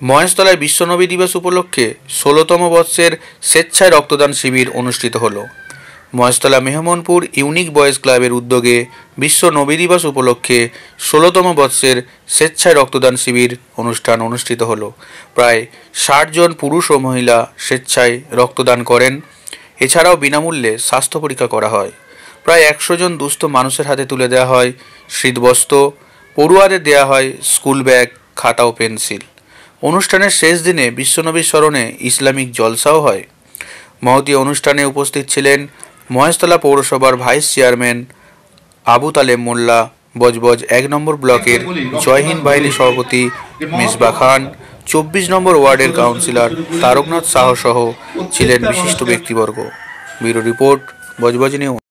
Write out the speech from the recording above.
মহেশতলায় বিশ্বনবী দিবস উপলক্ষে ১৬তম বর্ষের স্বেচ্ছায় রক্তদান শিবির অনুষ্ঠিত হলো। মহেশতলা মেহমনপুর ইউনিক বয়েজ ক্লাবের উদ্যোগে বিশ্ব নবী দিবস উপলক্ষে ১৬তম বর্ষের স্বেচ্ছায় রক্তদান শিবির অনুষ্ঠান অনুষ্ঠিত হলো। প্রায় ৬০ জন পুরুষ ও মহিলা স্বেচ্ছায় রক্তদান করেন। এছাড়াও বিনামূল্যে স্বাস্থ্য পরীক্ষা করা হয়। প্রায় ১০০ জন দুস্থ মানুষের হাতে তুলে দেওয়া হয় শীতবস্ত্র, পড়ুয়াদের দেওয়া হয় স্কুল ব্যাগ, খাতা ও পেন্সিল। অনুষ্ঠানের শেষ দিনে বিশ্বনবীর স্মরণে ইসলামিক জলসাও হয়। মহতী অনুষ্ঠানে উপস্থিত ছিলেন মহেশতলা পৌরসভার ভাইস চেয়ারম্যান আবু তালেব মোল্লা, বজবজ ১ নম্বর ব্লকের জয়হিন্দ বাহিনী সভাপতি মিসবা খান, ২৪ নম্বর ওয়ার্ডের কাউন্সিলর তারকনাথ সাহ সহ ছিলেন বিশিষ্ট ব্যক্তিবর্গ। Bureau report, Budge Budge news.